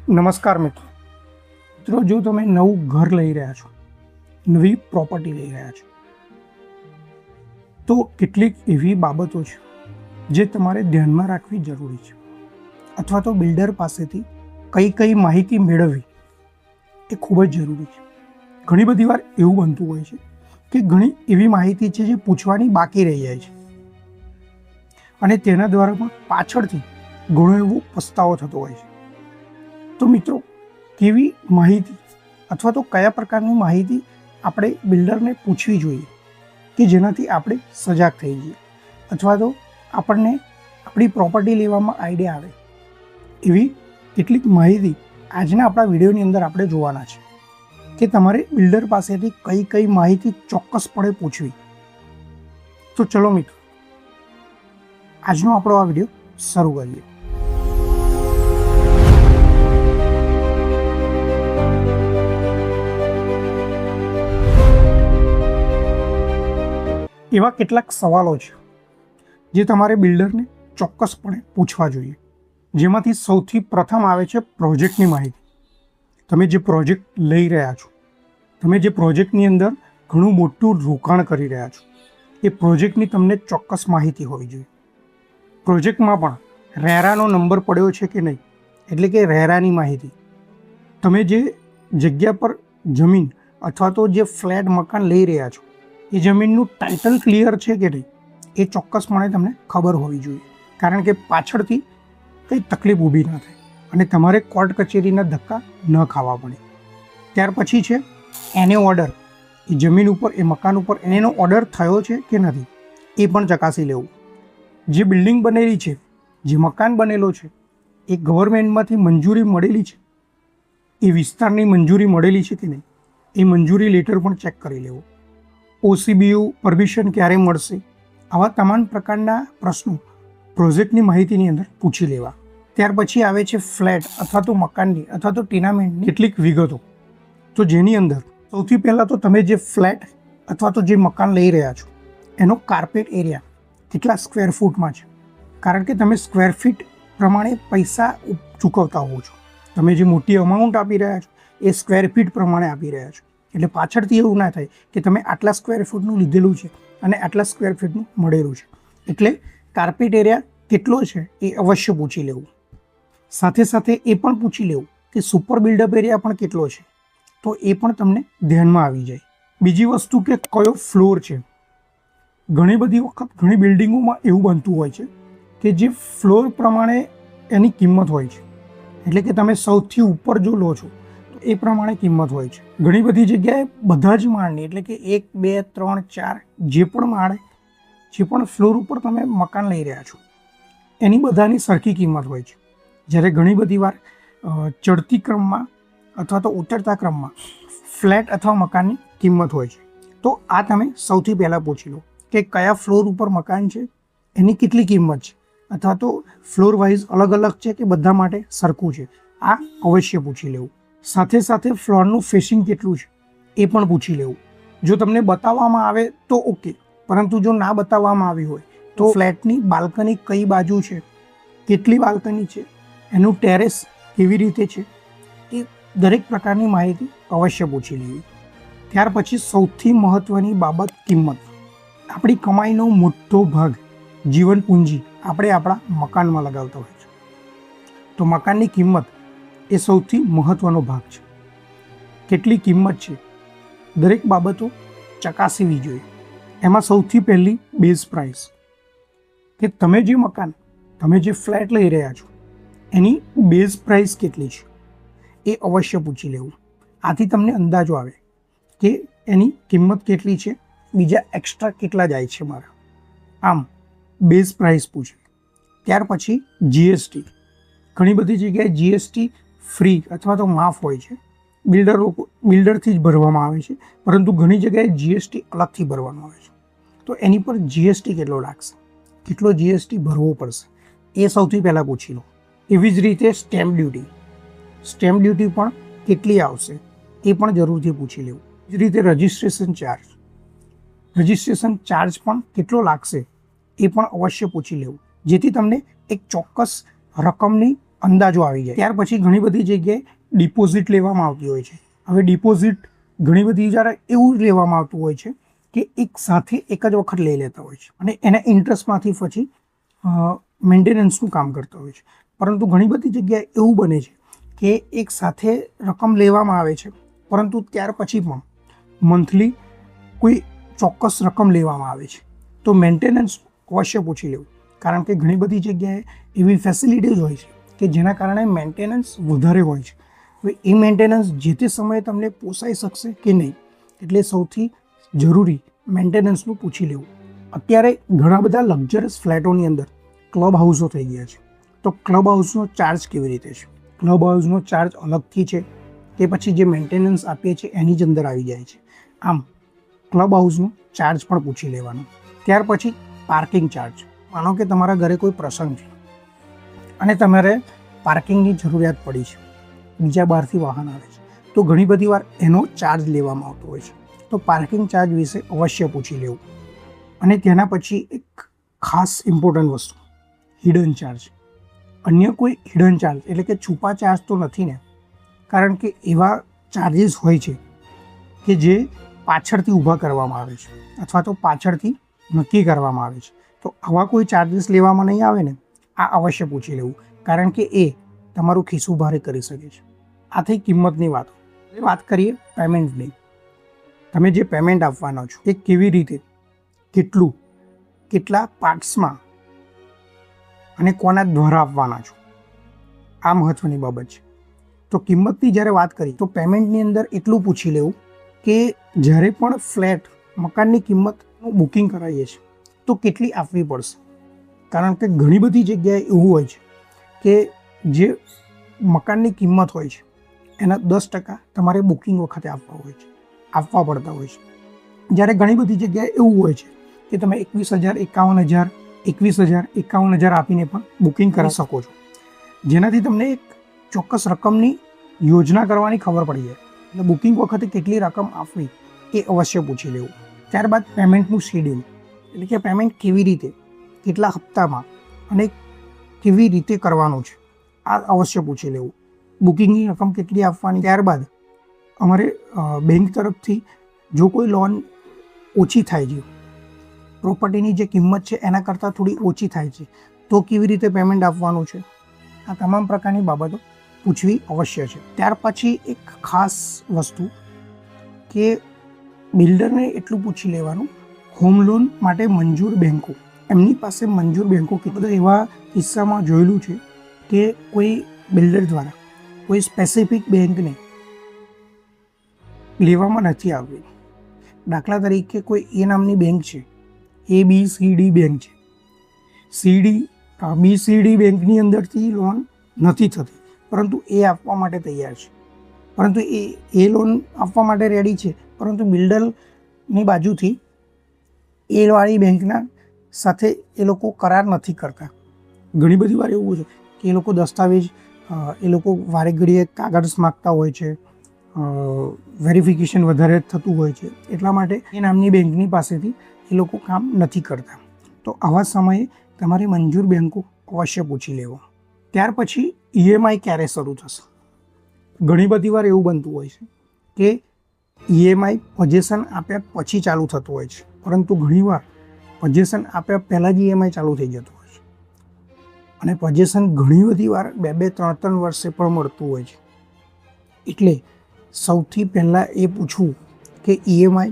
નમસ્કાર મિત્રો, જો તમે નવું ઘર લઈ રહ્યા છો, નવી પ્રોપર્ટી લઈ રહ્યા છો, તો કેટલીક એવી બાબતો છે જે તમારે ધ્યાનમાં રાખવી જરૂરી છે, અથવા તો બિલ્ડર પાસેથી કઈ માહિતી મેળવવી એ ખૂબ જ જરૂરી છે. ઘણી બધી વાર એવું બનતું હોય છે કે ઘણી એવી માહિતી છે જે પૂછવાની બાકી રહી જાય છે અને તેના દ્વારા પણ પાછળથી ઘણો એવો પસ્તાવો થતો હોય છે. તો મિત્રો, કેવી માહિતી અથવા તો કયા પ્રકારની માહિતી આપણે બિલ્ડરને પૂછવી જોઈએ કે જેનાથી આપણે સજાગ થઈ જઈએ અથવા તો આપણને આપણી પ્રોપર્ટી લેવામાં આઈડિયા આવે, એવી કેટલીક માહિતી આજના આપણા વિડીયોની અંદર આપણે જોવાના છે કે તમારે બિલ્ડર પાસેથી કઈ માહિતી ચોક્કસપણે પૂછવી. તો ચલો મિત્રો, આજનો આપણો આ વિડીયો શરૂ કરીએ. એવા કેટલાક સવાલો છે જે તમારે બિલ્ડરને ચોક્કસપણે પૂછવા જોઈએ. જેમાંથી સૌથી પ્રથમ આવે છે પ્રોજેક્ટની માહિતી. તમે જે પ્રોજેક્ટ લઈ રહ્યા છો, તમે જે પ્રોજેક્ટની અંદર ઘણું મોટું રોકાણ કરી રહ્યા છો, એ પ્રોજેક્ટની તમને ચોક્કસ માહિતી હોવી જોઈએ. પ્રોજેક્ટમાં પણ રેરાનો નંબર પડ્યો છે કે નહીં, એટલે કે રેરાની માહિતી. તમે જે જગ્યા પર જમીન અથવા તો જે ફ્લેટ મકાન લઈ રહ્યા છો, એ જમીનનું ટાઇટલ ક્લિયર છે કે નહીં, એ ચોક્કસપણે તમને ખબર હોવી જોઈએ. કારણ કે પાછળથી કંઈ તકલીફ ઊભી ન થાય અને તમારે કોર્ટ કચેરીના ધક્કા ન ખાવા પડે. ત્યાર પછી છે એને ઓર્ડર. એ જમીન ઉપર, એ મકાન ઉપર એનો ઓર્ડર થયો છે કે નથી, એ પણ ચકાસી લેવું. જે બિલ્ડિંગ બનેલી છે, જે મકાન બનેલો છે, એ ગવર્મેન્ટમાંથી મંજૂરી મળેલી છે, એ વિસ્તારની મંજૂરી મળેલી છે કે નહીં, એ મંજૂરી લેટર પણ ચેક કરી લેવો. OCBU પરમિશન ક્યારે મળશે, આવા તમામ પ્રકારના પ્રશ્નો પ્રોજેક્ટની માહિતીની અંદર પૂછી લેવા. ત્યાર પછી આવે છે ફ્લેટ અથવા તો મકાનની અથવા તો ટેનામેન્ટની કેટલીક વિગતો. તો જેની અંદર સૌથી પહેલાં તો તમે જે ફ્લેટ અથવા તો જે મકાન લઈ રહ્યા છો, એનો કાર્પેટ એરિયા કેટલા સ્ક્વેર ફૂટમાં છે. કારણ કે તમે સ્ક્વેર ફીટ પ્રમાણે પૈસા ચૂકવતા હોવ છો. તમે જે મોટી અમાઉન્ટ આપી રહ્યા છો એ સ્ક્વેર ફીટ પ્રમાણે આપી રહ્યા છો. એટલે પાછળથી એવું ના થાય કે તમે આટલા સ્ક્વેર ફૂટનું લીધેલું છે અને આટલા સ્ક્વેર ફીટનું મળેલું છે. એટલે કાર્પેટ એરિયા કેટલો છે એ અવશ્ય પૂછી લેવું. સાથે સાથે એ પણ પૂછી લેવું કે સુપર બિલ્ડઅપ એરિયા પણ કેટલો છે, તો એ પણ તમને ધ્યાનમાં આવી જાય. બીજી વસ્તુ કે કયો ફ્લોર છે. ઘણી બધી વખત ઘણી બિલ્ડિંગોમાં એવું બનતું હોય છે કે જે ફ્લોર પ્રમાણે એની કિંમત હોય છે. એટલે કે તમે સૌથી ઉપર જો લો છો તો એ પ્રમાણે કિંમત હોય છે. ઘણી બધી જગ્યાએ બધા જ માળની, એટલે કે 1, 2, 3, 4 જે પણ માળે, જે પણ ફ્લોર ઉપર તમે મકાન લઈ રહ્યા છો, એની બધાની સરખી કિંમત હોય છે. જ્યારે ઘણી બધી વાર ચડતી ક્રમમાં અથવા તો ઉતરતા ક્રમમાં ફ્લેટ અથવા મકાનની કિંમત હોય છે. તો આ તમે સૌથી પહેલાં પૂછી લો કે કયા ફ્લોર ઉપર મકાન છે, એની કેટલી કિંમત છે, અથવા તો ફ્લોર વાઇઝ અલગ અલગ છે કે બધા માટે સરખું છે, આ અવશ્ય પૂછી લેવું. સાથે સાથે ફ્લોરનું ફેસિંગ કેટલું છે એ પણ પૂછી લેવું. જો તમને બતાવવામાં આવે તો ઓકે, પરંતુ જો ના બતાવવામાં આવી હોય તો ફ્લેટની બાલ્કની કઈ બાજુ છે, કેટલી બાલ્કની છે, એનું ટેરેસ કેવી રીતે છે, એ દરેક પ્રકારની માહિતી અવશ્ય પૂછી લેવી. ત્યાર પછી સૌથી મહત્ત્વની બાબત કિંમત. આપણી કમાઈનો મોટો ભાગ, જીવન પૂંજી આપણે આપણા મકાનમાં લગાવતા હોય છે. તો મકાનની કિંમત એ સૌથી મહત્ત્વનો ભાગ છે. કેટલી કિંમત છે, દરેક બાબતો ચકાસવી જોઈએ. એમાં સૌથી પહેલી બેઝ પ્રાઇસ, કે તમે જે મકાન, તમે જે ફ્લેટ લઈ રહ્યા છો, એની બેઝ પ્રાઇસ કેટલી છે એ અવશ્ય પૂછી લેવું. આથી તમને અંદાજો આવે કે એની કિંમત કેટલી છે, બીજા એક્સ્ટ્રા કેટલા જાય છે મારા. આમ બેઝ પ્રાઇસ પૂછે. ત્યાર પછી GST. ઘણી બધી જગ્યાએ GST ફ્રી અથવા તો માફ હોય છે, બિલ્ડરથી જ ભરવામાં આવે છે, પરંતુ ઘણી જગ્યાએ GST અલગથી ભરવાનું આવે છે. તો એની પર GST કેટલો લાગશે, કેટલો GST ભરવો પડશે, એ સૌથી પહેલાં પૂછી લો. એવી જ રીતે સ્ટેમ્પ ડ્યુટી. સ્ટેમ્પ ડ્યુટી પણ કેટલી આવશે એ પણ જરૂરથી પૂછી લેવું. એ જ રીતે રજિસ્ટ્રેશન ચાર્જ. રજિસ્ટ્રેશન ચાર્જ પણ કેટલો લાગશે એ પણ અવશ્ય પૂછી લેવું, જેથી તમને એક ચોક્કસ રકમની અંદાજો આવી જાય. ત્યાર પછી ઘણી બધી જગ્યાએ ડિપોઝિટ લેવામાં આવતી હોય છે. હવે ડિપોઝિટ ઘણી બધી જ્યારે એવું લેવામાં આવતું હોય છે કે એક સાથે એક જ વખત લઈ લેતા હોય છે અને એના ઇન્ટરેસ્ટમાંથી પછી મેન્ટેનન્સનું કામ કરતા હોય છે. પરંતુ ઘણી બધી જગ્યાએ એવું બને છે કે એક સાથે રકમ લેવામાં આવે છે, પરંતુ ત્યાર પછી પણ મંથલી કોઈ ચોક્કસ રકમ લેવામાં આવે છે. તો મેન્ટેનન્સ અવશ્ય પૂછી લેવું, કારણ કે ઘણી બધી જગ્યાએ એવી ફેસિલિટીઝ હોય છે કે જેના કારણે મેન્ટેનન્સ વધારે હોય છે. હવે એ મેન્ટેનન્સ જે તે સમયે તમને પોસાઈ શકશે કે નહીં, એટલે સૌથી જરૂરી મેન્ટેનન્સનું પૂછી લેવું. અત્યારે ઘણા બધા લક્ઝરિયસ ફ્લેટોની અંદર ક્લબ હાઉસો થઈ ગયા છે. તો ક્લબ હાઉસનો ચાર્જ કેવી રીતે છે? ક્લબ હાઉસનો ચાર્જ અલગથી છે કે પછી જે મેન્ટેનન્સ આપીએ છીએ એની જ અંદર આવી જાય છે? આમ ક્લબ હાઉસનો ચાર્જ પણ પૂછી લેવાનો. ત્યાર પછી પાર્કિંગ ચાર્જ. માનો કે તમારા ઘરે કોઈ પ્રસંગ છે અને તમારે પાર્કિંગની જરૂરિયાત પડી છે, બીજા બહારથી વાહન આવે છે, તો ઘણી બધી વાર એનો ચાર્જ લેવામાં આવતો હોય છે. તો પાર્કિંગ ચાર્જ વિશે અવશ્ય પૂછી લેવું. અને તેના પછી એક ખાસ ઇમ્પોર્ટન્ટ વસ્તુ, હિડન ચાર્જ. અન્ય કોઈ હિડન ચાર્જ એટલે કે છુપા ચાર્જ તો નથી ને? કારણ કે એવા ચાર્જીસ હોય છે કે જે પાછળથી ઊભા કરવામાં આવે છે અથવા તો પાછળથી નક્કી કરવામાં આવે છે. તો આવા કોઈ ચાર્જીસ લેવામાં નહીં આવે ને, આ અવશ્ય પૂછી લેવું, કારણ કે એ તમારું ખિસ્સું ભારે કરી શકે છે. આ થઈ કિંમતની વાતો. વાત કરીએ પેમેન્ટની. તમે જે પેમેન્ટ આપવાના છો એ કેવી રીતે, કેટલું, કેટલા પાર્ટ્સમાં અને કોના દ્વારા આપવાના છો, આ મહત્ત્વની બાબત છે. તો કિંમતની જ્યારે વાત કરી તો પેમેન્ટની અંદર એટલું પૂછી લેવું કે જ્યારે પણ ફ્લેટ મકાનની કિંમતનું બુકિંગ કરાવીએ છીએ તો કેટલી આપવી પડશે. કારણ કે ઘણી બધી જગ્યાએ એવું હોય છે કે જે મકાનની કિંમત હોય છે એના 10% તમારે બુકિંગ વખતે આપવા પડતા હોય છે. જ્યારે ઘણી બધી જગ્યાએ એવું હોય છે કે તમે 21,000, 51,000, 51,000 આપીને પણ બુકિંગ કરી શકો છો, જેનાથી તમને એક ચોક્કસ રકમની યોજના કરવાની ખબર પડી જાય. એટલે બુકિંગ વખતે કેટલી રકમ આપવી એ અવશ્ય પૂછી લેવું. ત્યારબાદ પેમેન્ટનું શેડ્યુલ, એટલે કે પેમેન્ટ કેવી રીતે, કેટલા હપ્તામાં અને કેવી રીતે કરવાનું છે, આ અવશ્ય પૂછી લેવું. બુકિંગની રકમ કેટલી આપવાની. ત્યારબાદ અમારે બેંક તરફથી જો કોઈ લોન ઓછી થાય છે, પ્રોપર્ટીની જે કિંમત છે એના કરતાં થોડી ઓછી થાય છે, તો કેવી રીતે પેમેન્ટ આપવાનું છે, આ તમામ પ્રકારની બાબતો પૂછવી અવશ્ય છે. ત્યાર પછી એક ખાસ વસ્તુ કે બિલ્ડરને એટલું પૂછી લેવાનું, હોમ લોન માટે મંજૂર બેન્કો, એમની પાસે મંજૂર બેન્કો કેટલા. એવા કિસ્સામાં જોયેલું છે કે કોઈ બિલ્ડર દ્વારા કોઈ સ્પેસિફિક બેંકને લેવામાં નથી આવી. દાખલા તરીકે કોઈ એ નામની બેંક છે, ABCD બેંક છે. BCD બેંકની અંદરથી લોન નથી થતી, પરંતુ એ આપવા માટે તૈયાર છે, પરંતુ એ લોન આપવા માટે રેડી છે, પરંતુ બિલ્ડરની બાજુથી એ વાળી બેંકના સાથે એ લોકો કરાર નથી કરતા. ઘણી બધી વાર એવું છે કે એ લોકો દસ્તાવેજ એ લોકો વારે ઘડીએ કાગળ માગતા હોય છે, વેરિફિકેશન વધારે થતું હોય છે, એટલા માટે એ નામની બેંકની પાસેથી એ લોકો કામ નથી કરતા. તો આવા સમયે તમારી મંજૂર બેંકો અવશ્ય પૂછી લેવો. ત્યાર પછી EMI ક્યારે શરૂ થશે. ઘણી બધી વાર એવું બનતું હોય છે કે EMI પોઝેશન આપ્યા પછી ચાલુ થતું હોય છે, પરંતુ ઘણીવાર પોઝેશન આપ્યા પહેલાં જ EMI ચાલુ થઈ જતું હોય છે અને પોઝેશન ઘણી બધી વાર 2-2, 3-3 વર્ષે પણ મળતું હોય છે. એટલે સૌથી પહેલાં એ પૂછવું કે EMI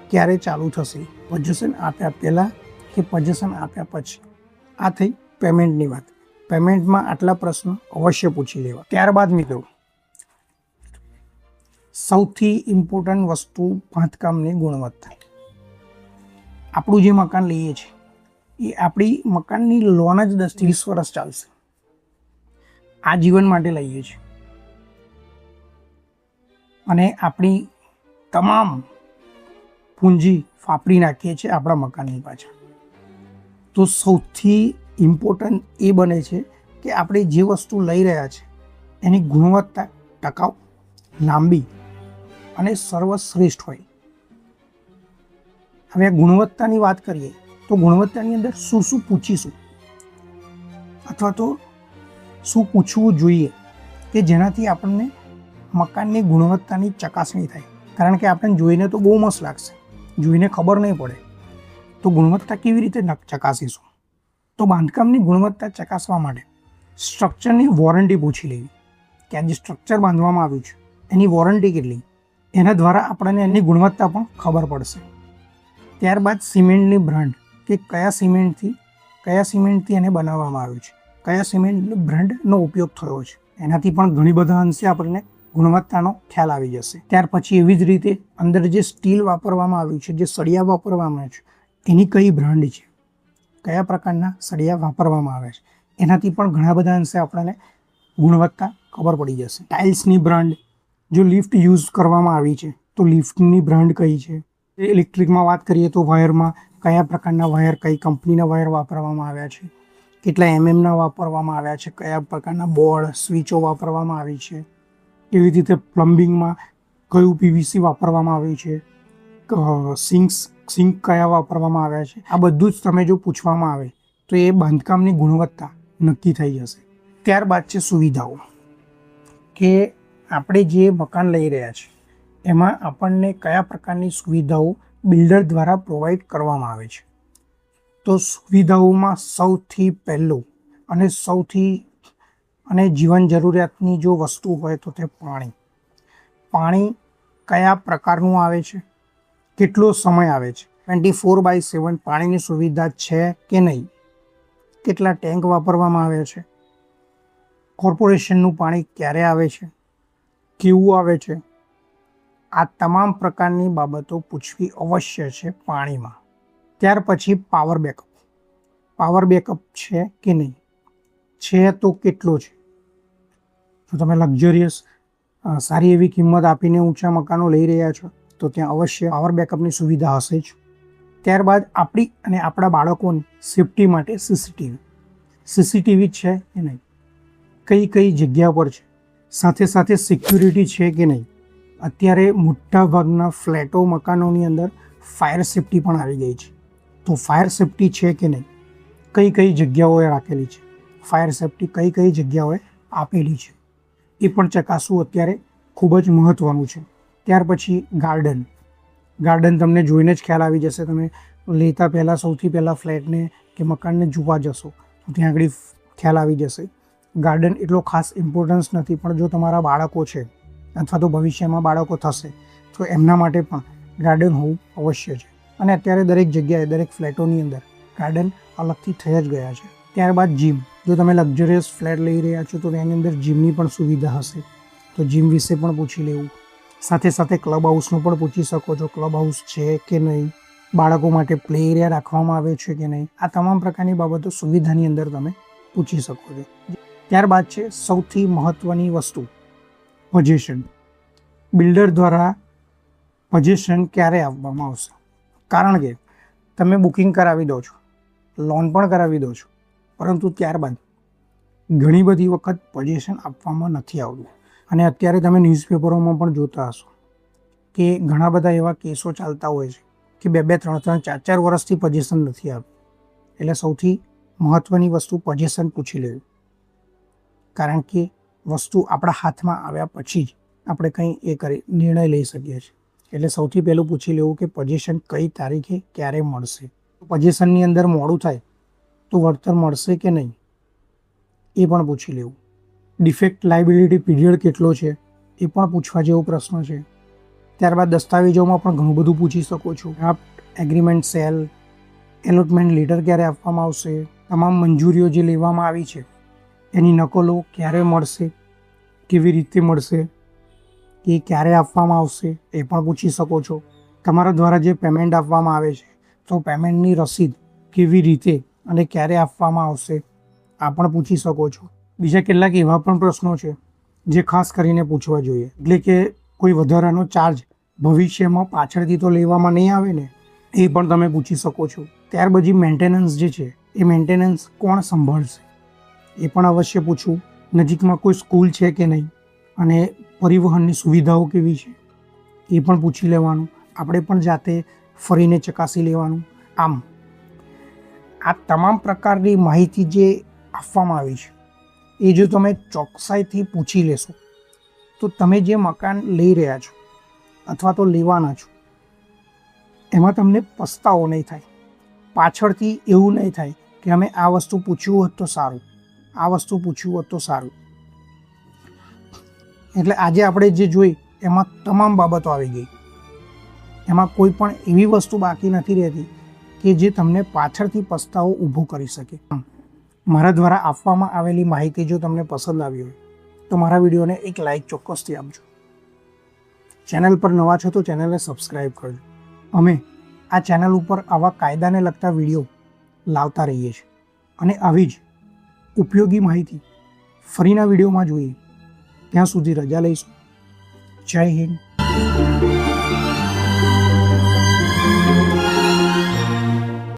ક્યારે ચાલુ થશે, પોઝેશન આપ્યા પહેલાં કે પોઝેશન આપ્યા પછી. આ થઈ પેમેન્ટની વાત. પેમેન્ટમાં આટલા પ્રશ્નો અવશ્ય પૂછી લેવા. ત્યારબાદ મિત્રો સૌથી ઇમ્પોર્ટન્ટ વસ્તુ, બાંધકામની ગુણવત્તા. આપણું જે મકાન લઈએ છીએ એ આપણી મકાનની લોન જ 10-20 વર્ષ ચાલશે, આ જીવન માટે લઈએ છીએ અને આપણી તમામ પૂંજી વાપરી નાખીએ છીએ આપણા મકાનની પાછળ. તો સૌથી ઇમ્પોર્ટન્ટ એ બને છે કે આપણે જે વસ્તુ લઈ રહ્યા છે એની ગુણવત્તા ટકાઉ, લાંબી અને સર્વશ્રેષ્ઠ હોય. હવે ગુણવત્તાની વાત કરીએ તો ગુણવત્તાની અંદર શું પૂછીશું અથવા તો શું પૂછવું જોઈએ કે જેનાથી આપણને મકાનની ગુણવત્તાની ચકાસણી થાય. કારણ કે આપણને જોઈને તો બહુ મસ્ત લાગશે, જોઈને ખબર નહીં પડે તો ગુણવત્તા કેવી રીતે ચકાસીશું? તો બાંધકામની ગુણવત્તા ચકાસવા માટે સ્ટ્રક્ચરની વોરંટી પૂછી લેવી કે આ જે સ્ટ્રક્ચર બાંધવામાં આવ્યું છે એની વોરંટી કેટલી, એના દ્વારા આપણને એની ગુણવત્તા પણ ખબર પડશે. ત્યારબાદ સિમેન્ટની બ્રાન્ડ કે કયા સિમેન્ટથી એને બનાવવામાં આવ્યું છે, કયા સિમેન્ટની બ્રાન્ડનો ઉપયોગ થયો છે, એનાથી પણ ઘણી બધા અંશે આપણને ગુણવત્તાનો ખ્યાલ આવી જશે. ત્યાર પછી એવી જ રીતે અંદર જે સ્ટીલ વાપરવામાં આવ્યું છે, જે સળિયા વાપરવામાં આવે છે, એની કઈ બ્રાન્ડ છે, કયા પ્રકારના સળિયા વાપરવામાં આવે છે, એનાથી પણ ઘણા બધા અંશે આપણને ગુણવત્તા ખબર પડી જશે. ટાઇલ્સની બ્રાન્ડ, જો લિફ્ટ યુઝ કરવામાં આવી છે તો લિફ્ટની બ્રાન્ડ કઈ છે. ઇલેક્ટ્રિકમાં વાત કરીએ તો વાયરમાં કયા પ્રકારના વાયર, કઈ કંપનીના વાયર વાપરવામાં આવ્યા છે, કેટલા એમએમના વાપરવામાં આવ્યા છે, કયા પ્રકારના બોર્ડ, સ્વિચો વાપરવામાં આવી છે. એવી રીતે પ્લમ્બિંગમાં કયું પીવીસી વાપરવામાં આવ્યું છે, સિંક કયા વાપરવામાં આવ્યા છે. આ બધું જ તમે જો પૂછવામાં આવે તો એ બાંધકામની ગુણવત્તા નક્કી થઈ જશે. ત્યારબાદ છે સુવિધાઓ, કે આપણે જે મકાન લઈ રહ્યા છીએ એમાં આપણને કયા પ્રકારની સુવિધાઓ બિલ્ડર દ્વારા પ્રોવાઈડ કરવામાં આવે છે. તો સુવિધાઓમાં સૌથી પહેલું અને જીવન જરૂરિયાતની જો વસ્તુ હોય તો તે પાણી કયા પ્રકારનું આવે છે, કેટલો સમય આવે છે, 24/7 પાણીની સુવિધા છે કે નહીં, કેટલા ટેન્ક વાપરવામાં આવે છે, કોર્પોરેશનનું પાણી ક્યારે આવે છે, કેવું આવે છે. આ તમામ પ્રકારની બાબતો પૂછવી અવશ્ય છે પાણીમાં. ત્યાર પછી પાવર બેકઅપ છે કે નહીં, છે તો કેટલો છે. જો તમે લક્ઝરિયસ સારી એવી કિંમત આપીને ઊંચા મકાનો લઈ રહ્યા છો તો ત્યાં અવશ્ય પાવર બેકઅપની સુવિધા હશે જ. ત્યારબાદ આપણી અને આપણા બાળકોની સેફટી માટે સીસીટીવી છે કે નહીં, કઈ જગ્યા પર છે, સાથે સિક્યુરિટી છે કે નહીં. અત્યારે મોટાભાગના ફ્લેટો, મકાનોની અંદર ફાયર સેફટી પણ આવી ગઈ છે. તો ફાયર સેફટી છે કે નહીં, કઈ જગ્યાઓએ રાખેલી છે, ફાયર સેફટી કઈ જગ્યાઓએ આપેલી છે, એ પણ ચકાસવું અત્યારે ખૂબ જ મહત્ત્વનું છે. ત્યાર પછી ગાર્ડન તમને જોઈને જ ખ્યાલ આવી જશે. તમે લેતા પહેલાં સૌથી પહેલાં ફ્લેટને કે મકાનને જોવા જશો તો ત્યાં આગળ ખ્યાલ આવી જશે. ગાર્ડન એટલો ખાસ ઇમ્પોર્ટન્સ નથી, પણ જો તમારા બાળકો છે અથવા તો ભવિષ્યમાં બાળકો થશે તો એમના માટે પણ ગાર્ડન હોવું અવશ્ય છે. અને અત્યારે દરેક જગ્યાએ, દરેક ફ્લેટોની અંદર ગાર્ડન અલગથી થઈ જ ગયા છે. ત્યારબાદ જીમ, જો તમે લક્ઝરિયસ ફ્લેટ લઈ રહ્યા છો તો તેની અંદર જીમની પણ સુવિધા હશે, તો જીમ વિશે પણ પૂછી લેવું. સાથે ક્લબ હાઉસનું પણ પૂછી શકો છો, ક્લબ હાઉસ છે કે નહીં, બાળકો માટે પ્લે એરિયા રાખવામાં આવે છે કે નહીં. આ તમામ પ્રકારની બાબતો સુવિધાની અંદર તમે પૂછી શકો છો. ત્યારબાદ છે સૌથી મહત્ત્વની વસ્તુ, પોઝેશન. બિલ્ડર દ્વારા પોઝેશન ક્યારે આપવામાં આવશે? કારણ કે તમે બુકિંગ કરાવી દો છો, લોન પણ કરાવી દો છો, પરંતુ ત્યારબાદ ઘણી બધી વખત પોઝેશન આપવામાં નથી આવતું. અને અત્યારે તમે ન્યૂઝપેપરોમાં પણ જોતા હશો કે ઘણા બધા એવા કેસો ચાલતા હોય છે કે 2-2, 3-3, 4-4 વર્ષથી પોઝેશન નથી આવ્યું. એટલે સૌથી મહત્ત્વની વસ્તુ પોઝેશન પૂછી લેવું, કારણ કે વસ્તુ આપણા હાથમાં આવ્યા પછી જ આપણે કંઈ નિર્ણય લઈ શકીએ છીએ. એટલે સૌથી પહેલું પૂછી લેવું કે પોઝેશન કઈ તારીખે ક્યારે મળશે. પોઝેશનની અંદર મોડું થાય તો વળતર મળશે કે નહીં એ પણ પૂછી લેવું. ડિફેક્ટ લાયબિલિટી પીરિયડ કેટલો છે એ પણ પૂછવા જેવો પ્રશ્ન છે. ત્યારબાદ દસ્તાવેજોમાં પણ ઘણું બધું પૂછી શકો છો. Draft agreement cell, allotment letter ક્યારે આપવામાં આવશે, તમામ મંજૂરીઓ જે લેવામાં આવી છે એની નકલો ક્યારે મળશે, કેવી રીતે મળશે, એ ક્યારે આપવામાં આવશે એ પણ પૂછી શકો છો. તમારા દ્વારા જે પેમેન્ટ આપવામાં આવે છે તો પેમેન્ટની રસીદ કેવી રીતે અને ક્યારે આપવામાં આવશે આ પણ પૂછી શકો છો. બીજા કેટલાક એવા પણ પ્રશ્નો છે જે ખાસ કરીને પૂછવા જોઈએ, એટલે કે કોઈ વધારાનો ચાર્જ ભવિષ્યમાં પાછળથી તો લેવામાં નહીં આવે ને, એ પણ તમે પૂછી શકો છો. ત્યાર પછી મેન્ટેનન્સ જે છે એ મેન્ટેનન્સ કોણ સંભાળશે એ પણ અવશ્ય પૂછવું. નજીકમાં કોઈ સ્કૂલ છે કે નહીં અને પરિવહનની સુવિધાઓ કેવી છે એ પણ પૂછી લેવાનું. આપણે પણ જાતે ફરીને ચકાસી લેવાનું. આમ આ તમામ પ્રકારની માહિતી જે આપવામાં આવી છે એ જો તમે ચોકસાઈથી પૂછી લેશો તો તમે જે મકાન લઈ રહ્યા છો અથવા તો લેવાના છો એમાં તમને પસ્તાવો નહીં થાય. પાછળથી એવું નહીં થાય કે અમે આ વસ્તુ પૂછ્યું હોત તો સારું, આ વસ્તુ પૂછ્યું હોત તો સારું. એટલે આજે આપણે જે જોઈ એમાં તમામ બાબતો આવી ગઈ. એમાં કોઈ પણ એવી વસ્તુ બાકી નથી રહેતી કે જે તમને પાછળથી પસ્તાવો ઊભો કરી શકે. મારા દ્વારા આપવામાં આવેલી માહિતી જો તમને પસંદ આવી હોય તો મારા વિડીયોને એક લાઈક ચોક્કસથી આપજો. ચેનલ પર નવા છો તો ચેનલને સબસ્ક્રાઈબ કરજો. અમે આ ચેનલ ઉપર આવા કાયદાને લગતા વિડીયો લાવતા રહીએ છીએ અને આવી જ ઉપયોગી માહિતી ફરીના વિડીયોમાં જોઈએ. ત્યાં સુધી રજા લઈશું. જય હિન્દ.